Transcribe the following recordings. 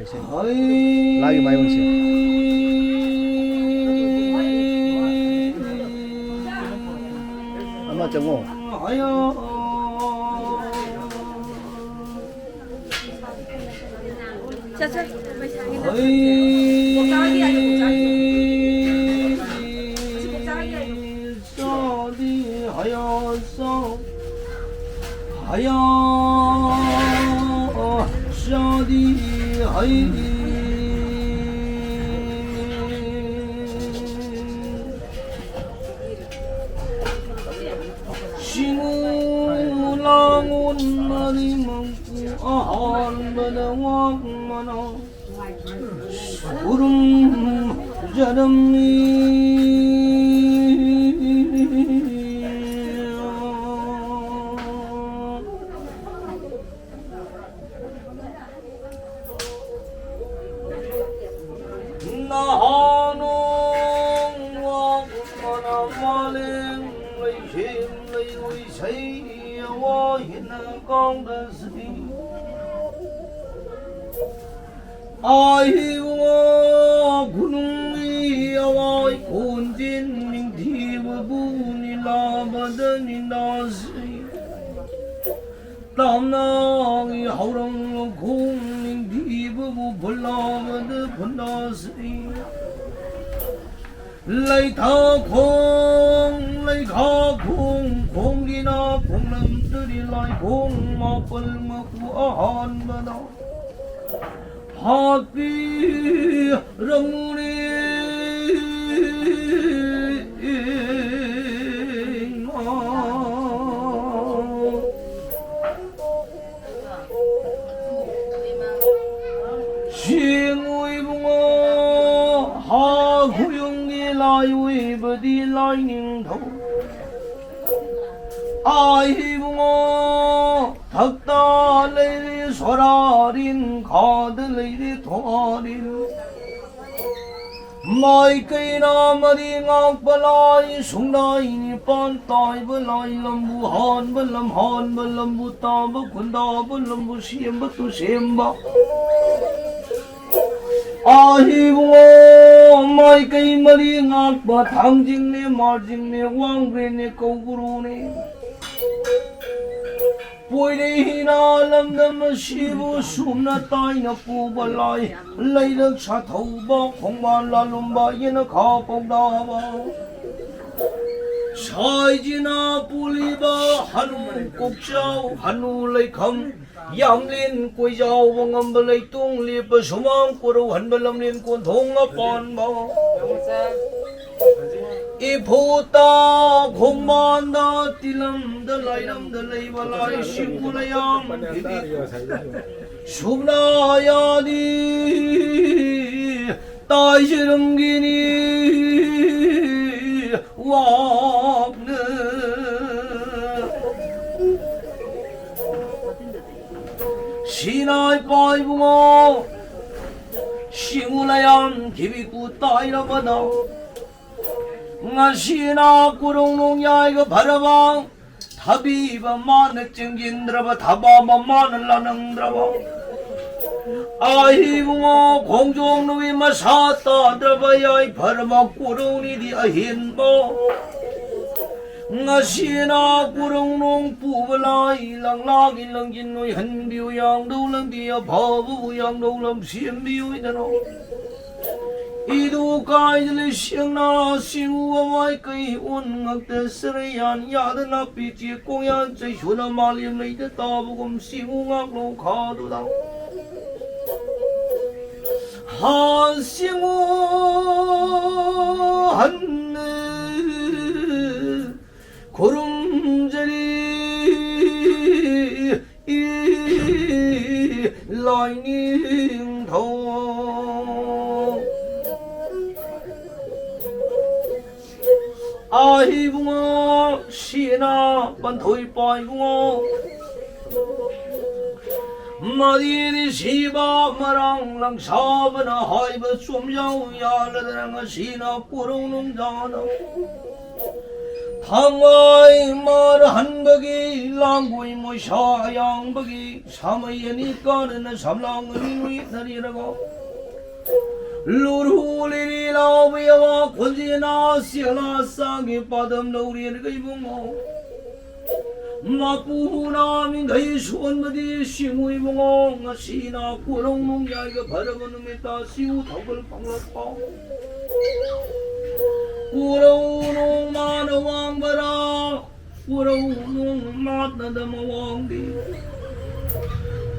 来先，来个白文先。阿妈整我。哎呀。这没啥的。我早一点，我早一点。我早一点。少的还要少，还要少的还。소름 자람이 나하농 와구마나 말랭 레이셈 레이위세와 히나강다스리 아이고 구능이야와 곤진밍 디브분이 라바드니 나시 땀낭이 하우랑 공밍 디브부 벌라바드 번나시 레이타콩 공기나 공남들이 라이 공마벌마구 아한바다 하비 렁무니 싱위붕어 하구용기 라이위버디 라이닝도 아이붕어 닭다레리 소라린 가들레리 통아린 마이케이나 마링악 발라이 숭나이니 반타이 발라이 럼부 한 발람 한 발람부 따바 군다 발람부 시엠바 또 시엠바 아이붕어 마이케이 마링악 바 당징네 말징네 왕그레네 거구로네 보이리나 람담 시부 숨나 따이나 뿌발라이 레이럭 샤토바 공말라 lum바 예나 가봉다바 사이지나 뿌리바 한우 꼭자우 한우 레이컴 양린 꼬이자우 왕암바 레이뚱 리바 수망 꼬로 한발람린 꼰통아 빤바 이보다 공만다 딜람다 라이람다 레이발라이 시구라양 슈브나야니 따이시름기니 왁네 시나이 빠이붕어 시구라양 기비구 따이라바다 ngashina kurung ya iga bharabang thabi ba man chingendra ba thaba ba man lanang draba ai bungo kongjong nuwi ma sata draba ya bharama kurung ni di ahin ba ngashina kurung nong pubalai lang lagi lang jin nuwi han biu yang do lang dia babu yang do lam sim biu idano 이도 가이들 시행나 시우와와이 그이 온각대 쓰레얀 야든 앞비지 공연 제 효나 말림 레이드 따부금 시우각로 가도다 한 시우 한네 고름자리 이 라이닝 더 아이붕어 시나 반토이 빠이붕어 마디니 시바 마랑랑 사바나 하이바 쏨야우 야라다랑아 시나 꾸롱농자나 당와이 말 한በ기 랑구이 모샤 양በ기 사마이니 까는 삼랑은 위나리라고 루루리리 라오비야와 권지나 시라 상기 빠담 노리를 그이봉어 마푸나민 가이 수원마디 시무이 봉어 시나 꾸롱몽 야이가 바라보는 메타 시우 덕을 방락파 꾸러우농 마나왕바라 꾸러우농 마나다마왕디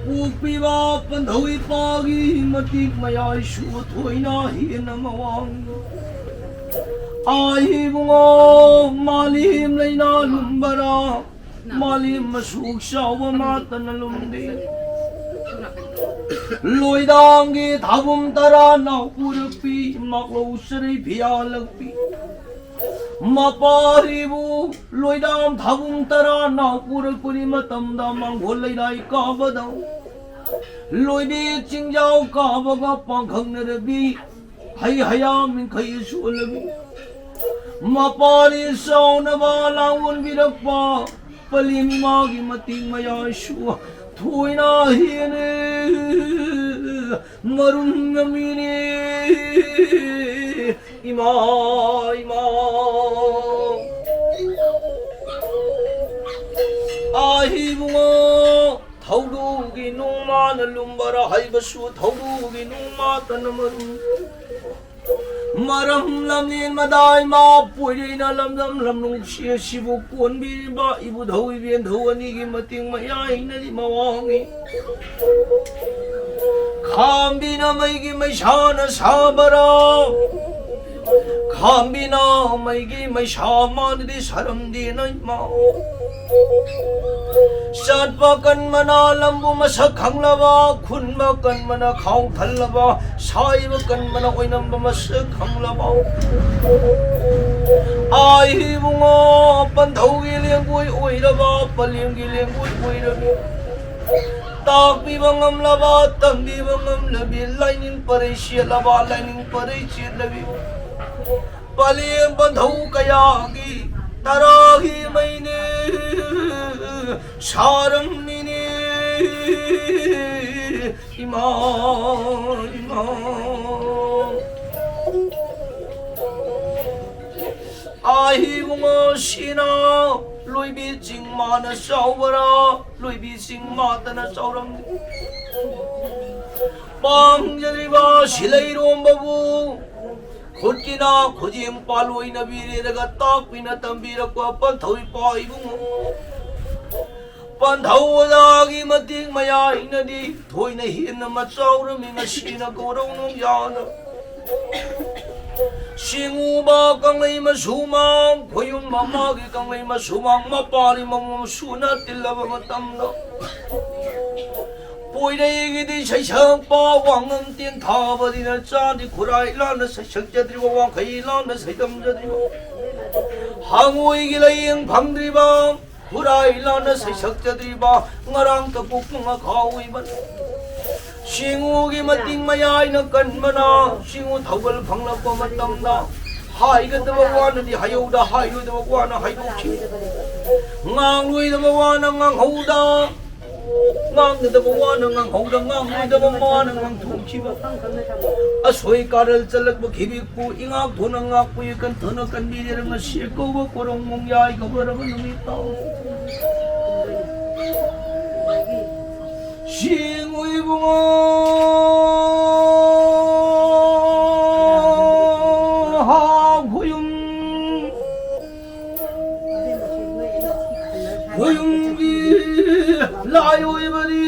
ukpiwa pandhawi pagi matik maya shu thoina hina mawang ai bungo malim leina lumbara malim masuk shawa matan lumdi loidangi thabum tara na urpi maklo sri phialakpi maparibu loidam thabum tara na urpuri matam da manghol lai ka badau loidi chingjau ka baga pankhang nabi hay hayam khai sulbi mapari sauna bala un birakpa palim magi mating maya shu thoina hine marun ngamine ima ahi bungo thaudugi numa na lumbara haibasu thaudugi numa tanamaru maram lamnin madai ma puirina lamdam lamnung sia sibu konbi ba ibu dhawi bien dhawani gi mating mayai nadi mawangi khambina mai gi maishana sabara khambina mai gi maishaman di saram di nai ma satpakan mana lambu masak hanglaba khunbakan mana khau thalaba saibakan mana oinamba masak hanglaba ai bungo pandhaugi lengui oiraba palimgi lengui oirabi takbi bangam laba tambi bangam labi lainin paresia laba lainin paresia labi palim pandhau kayagi taragi maine 사람 니니 이마 아이붕어 시나 로이비 징마나 싸워라 로이비 징마다나 싸우람 빵자리바 실레이로 바부 곧기나 고짐 팔로이나 비레가 딱비나 담비라고 판타위 빠이붕어 pandhawadagi mating maya inadi thoy na hin na matsaura minga sina gorong nung yana singu ba kang lay masumang koyong mamagi kang lay masumang mapari mamamsuna tilaba matamda poy na igidi say sang pa wangam tiyang thaba di na chadi kuray la na say sagyadri wa wang kay la na say damjadri wa hangoy gilayang pangdri ba 후라일라나 세석자들이봐 nga랑 kapuknga kawiban 싱우기 마띵마야이나 간마나 싱우 더블 방락과 마tamda 하이가다 바와나디 하요다 하이로다 바와나 하이도치 ngang 바와나 ngang ngang bawana ngang hauda ngang bawana ngang thumchiba asoi karal chalak ba khibikpu ingak thona ngakpu ikan thona kanbire nga seko ba korong mongyai gabara ba numita singui bungo ha huyum layo ibari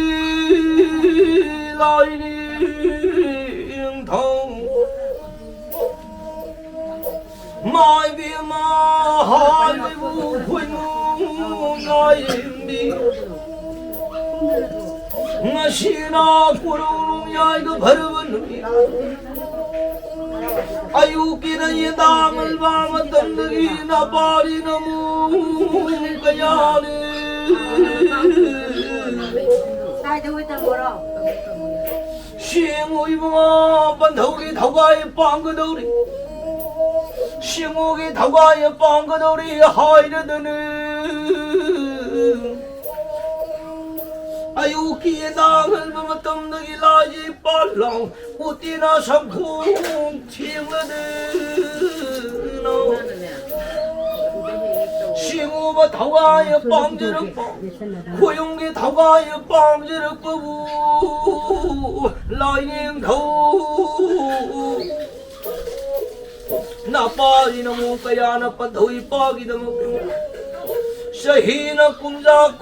laini thong mai bi ma hai bu khun ngai mi ngasina kurung yai ga bharvan ayu kina yedamal ba matandagi na pari namu kayale 싱우이붕어 반더우기 더가이 빵그더우리 싱옥이 다과여 빵거돌이 하이르드는 아유 기에 당을 보면 덤덕이 라지 빨랑 우띠나 상쿵 팅어드는 싱옥이 다과여 빵지르 빵 고용기 다과여 빵지르 빠부 라이닝도 나빠지는 뭔가야 나빠더이 빠기도 먹고 샤히나 꿈자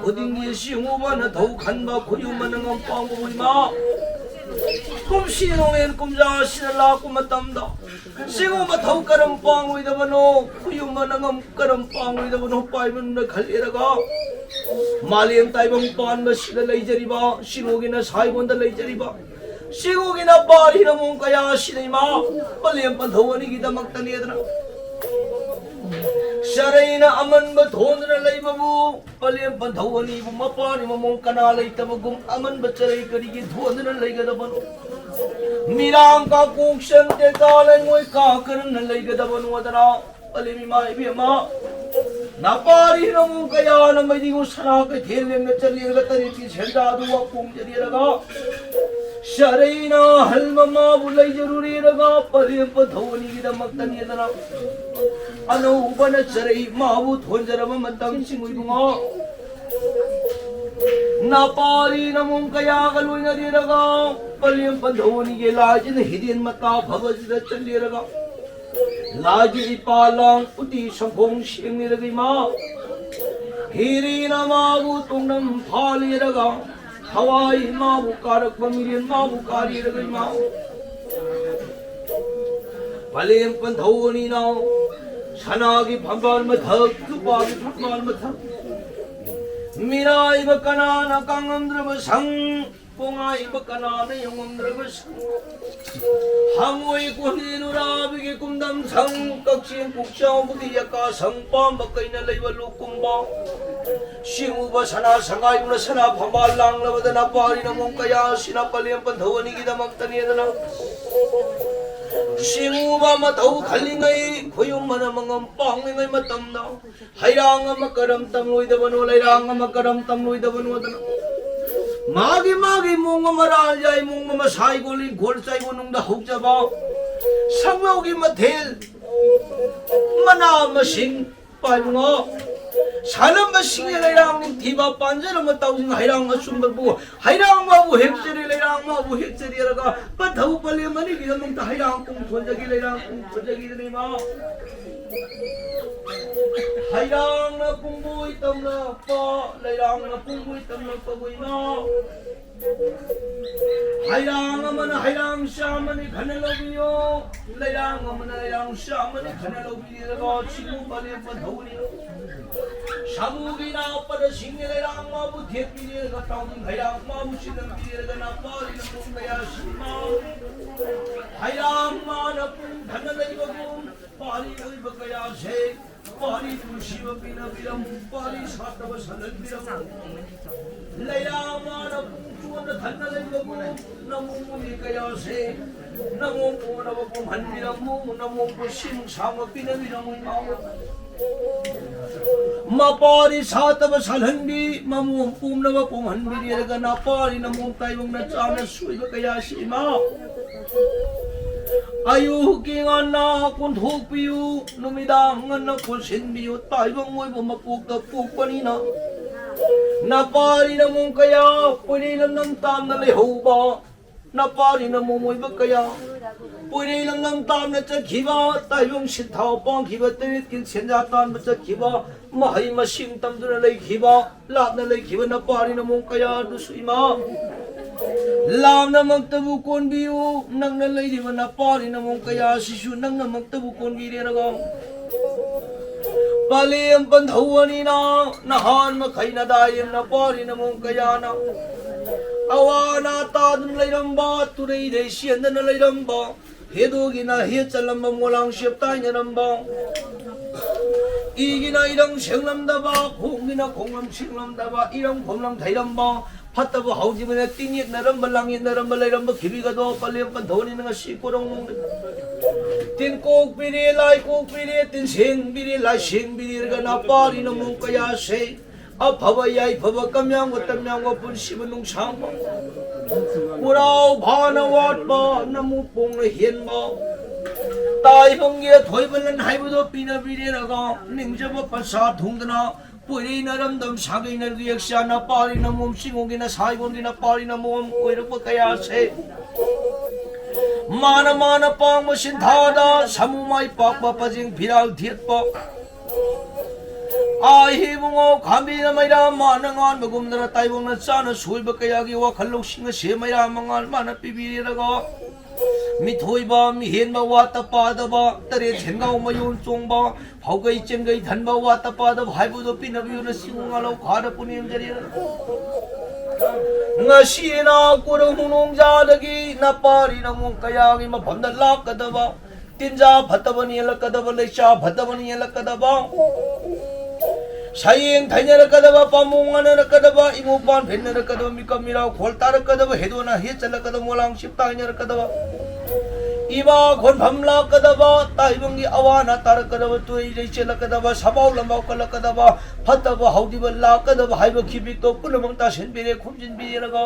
고딩기 시우바나 더욱 한바 고유만은 빵부리마 꿈시노엔 꿈자 시달라 꿈마땀다 시우바 더욱 가름 빵위다바노 고유만은 가름 빵위다바노 빠이면 갈리라가 말리엠 따이봉 빠한바 시달라이자리바 시노기나 사이본다 라이자리바 시국이나 빠리나 뭔가야 시네마 빨리 한번 더원이기다 막다니에더라 샤레이나 아만바 돈을 레이바부 빨리 한번 더원이부 마빠니마 뭔가나 레이타바금 아만바 차레이 거리기 돈을 레이가다바노 미랑가 꼭션 대달엔 모이카 그런 레이가다바노 하더라 빨리 미마 이비마 나빠리나 뭔가야 나마이디고 사나가 델렘나 차리가 따리기 젠다두와 공제리라가 샤레이나 할마마 불라이 저루리라가 빨리엄빠 더우니기다 막다니에다나 아노우바나 차레이 마부 돈자라마 만땅 싱우이붕어 나빠리나 뭔가야 갈로이나리라가 빨리엄빠 더우니게 라지는 히딘 마따 바바지다 짤리라가 라지 이빨랑 우디 성공 시행리라기마 히리나 마부 똥남 팔리라가 하와이 마부 까르 버미린 마부 까리르의 마부 발렘펀 더우니나 산악이 반발마터 그바기 반발마터 미라 이박가나나 강엄드러버 상 뽕아 이박가나나 영엄드러버 상 항오이 꽃니누라 비기 꿈담상 깍신 국샤오 부디야까 상밤 바까이나 레이발로 꿈바 싱우바 사나 상가이구나 사나 반발랑 라바다나 빠리나 뭔가야 시나 빨리 한번 더원이기다 막다니에다나 싱우바 더우 갈링가이 고용마나 망엄 빵맹이 마땀나 하이랑아 마까람 땀로이다바노 라이랑아 마까람 땀로이다바노 마기 몽마마라 알자이 몽마마 사이골린 골사이고 농다 혹자바 상마오기 마텔 마나마싱 빨붕어 사람마 싱이라이랑 디바 반자라마 따우신 하이랑마 숨바부 하이랑마부 핵제리라이랑마부 핵제리라가 빠타우 빨리만이 기다몽다 하이랑 꽁 돈자기라이랑 꽁 돈자기들이마 하이랑나 꽁부 있담나 빠 라이랑나 꽁부 있담나 빠부이마 하이랑아마나 하이랑 샤마니 가넬로비요 라이랑아마나 라이랑 샤마니 가넬로비라가 지금 빨리 한번 더우니요 샤무기나 빠다 싱네라이랑 마부 대피리가 따오는 하이랑 마부 신랑비리가 나빠리는 뭔가야 심마 하이랑 마나 뿡 가넬로비고 빠리 의박가야 세 빠리 부시와 비나비람 빠리 사타와 살을비람 레야마나 뿡쭈원나 단나레이거고 나무무니까야세 나무무나와 뿡한비람무 나무무 심상와 비나비람무 마빠리 사타와 살한비 마무 뿜나와 뿡한비리가 나빠리 나무 따이봉나 짜나 수이박가야 시마 아유 킹안나 꾼톡비유 누미당 안나 꾼신비유 따이봉모이보 막국다 국관이나 나빠리나 몽가야 뿌리는 남땀나 레호바 나빠리나 모모이박가야 뿌리는 남땀나 쩌기바 따이봉 신타오 뻥기바 때리킨 센자 땀나 쩌기바 마하이마 싱땀드나 레기바 라나 레기바 나빠리나 몽가야 누수이마 lamna magtabu kon biu nang na lay di mana pari na mong kaya sisu nang na magtabu kon bi na gong pali ang panthawani na nahan makhay na dayem na pari na mong kaya na awa na ta dun lay ramba turay day siyan na lay ramba hedo gina het salamba molang siyap tayo na ramba igina irang siyang lamdaba kung gina kung lam siyang lamdaba irang kumlang tayo ramba 핫다고 하우지문에 띵이 나름발랑이 나름발라이람바 기비가도 빨리 한번 더우니는 거 씻고롱 tin kok biri lai kok biri tin sing biri lai sing biri ga na pari na mong kaya se a phaba yai phaba kamyang wa tamyang wa pun sibanung sang ba urau bhana wat ba namu pong na hian ba tai bang ye thoi ban hai bu do pina biri ra ga ning ja ba pasa thung na puri na ram dam sagai na riaksha na pari na mom singogi na sai bon na pari na mom koi ra kaya se mana pang masin thada samumai pak ba pajing phiral thiet pa ai hi bungo khambi na maira manangan bagum na taibong na chana suiba kaya gi wa khallok singa se maira mangal mana pibiri raga mi thoi ba mi hen ba wa ta pa da ba tare thengau mayun chong ba phaugai chengai than ba wa ta pa da bhai bu do pinabi na singa lo khada punim jari ngasi na kurang hunong jadagi na pari na mong kaya gi maphamda lakadaba tinja phatabani lakadaba lecha phatabani lakadaba sayeng thanya lakadaba pamungana lakadaba imupan phenna lakadaba mikamira kholta lakadaba hedona he chalakadaba molang sipta nya lakadaba iba khon phamla kadaba taibangi awana tarakadaba tui reiche lakadaba sabau lambau kalakadaba phataba haudiba lakadaba haiba khibik to punamang ta senbire khumjin biraga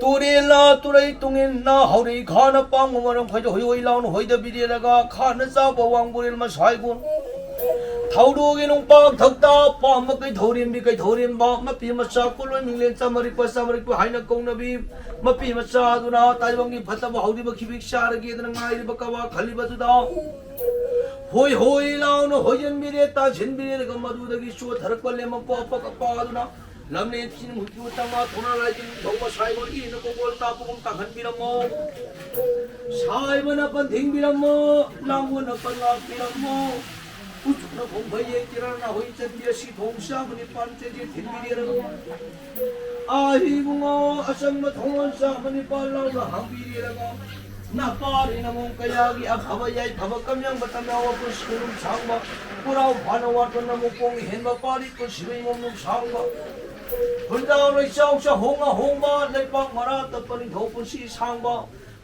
turela turai tungin na hauri khana pangmaram phaido hoi laun hoida biraga khana cha bawang buril ma saigun thaudogi nong pak thakta pam kai thorim bi kai thorim ba mapi macha kuloi minglen chamari pa samari pa haina kongnabi mapi macha duna taibangi phataba haudi ba khibik saragi dana ngai ba kawa khali ba da hoi laun hoyen bire ta jin bire ga madu dagi shu tharak palle ma pa pa pa duna lamne tin mutyu tama thona lai tin thoba sai go i no ko gol ta pung ta khan biramo sai bana pan thing biramo langu na pan la biramo ucukna phong bhaiye kirana hoi chatiya si thong sa mani pan che je thin biramo ahi bungo asang ma thong sa mani pan la na hang biramo na pari na mong kaya gi abhava yai phava kamyang batana wa ko skulum sangba purau bhanawa to na mo pong hen ba pari ko sibai mom num sangba Hundang roi chau sa honga lai pak mara ta pani thopun si sangba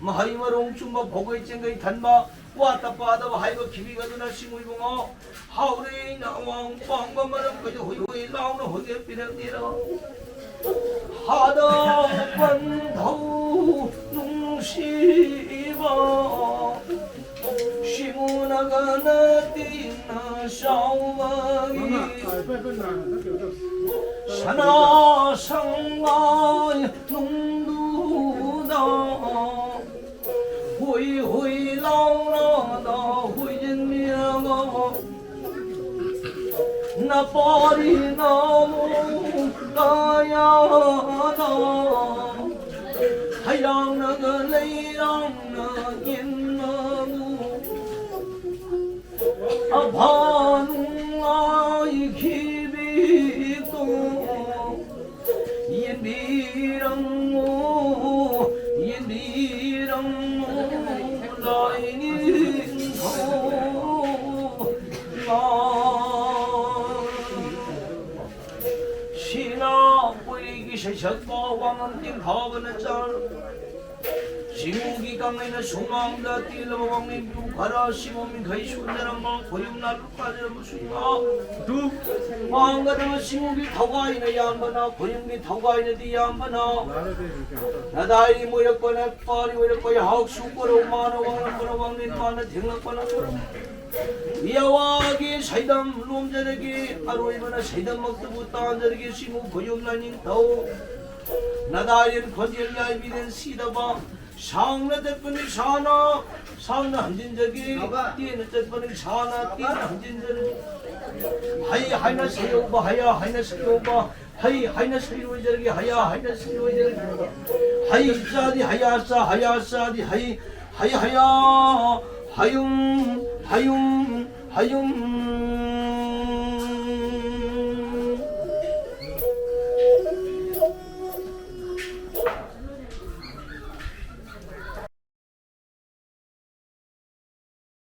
mahai marong chumba bhogoi chengai thanba wa ta pa da hai ba khibi ga na singui bungo haure na wang pang ba maram ka hoi hoi lao na hoi pirak ni ra hada pan dhau nung si ba shimuna ga na tin na shau ma sana sangai nungduda hoi lao na da hoi jin mianga na pari na mo kaya na hayang na ga leirang na yin na mu abhanung ai khibi to yin birang mo lai nin tho ma sina pui gi shak ba wang an tin tha ban char Simugi kamay na sumang dati lawang imbu kara simumin kay sundaram ma koyum na lukadir mo suma du manga na simugi thawai na yamba na koyum ni thawai na di yamba na nadai mo yak na pari mo yak hauk suporo mana wang nin mana thingla pana Iyawagi saidam lom jaragi aroi mana saidam maktabu tan jaragi simu koyum na ning thaw nadai khonjel yai biren sidaba 상나 때뿐이 사나 상나 한진적이 띠는 때뿐이 사나 띠는 한진적이 하이 하이나 세요바 하야 하이나 세요바 하이 하이나 세요저기 하야 하이나 세요저기 하이 사디 하야사 하야사디 하이 하이 하야 하욤 하욤 하욤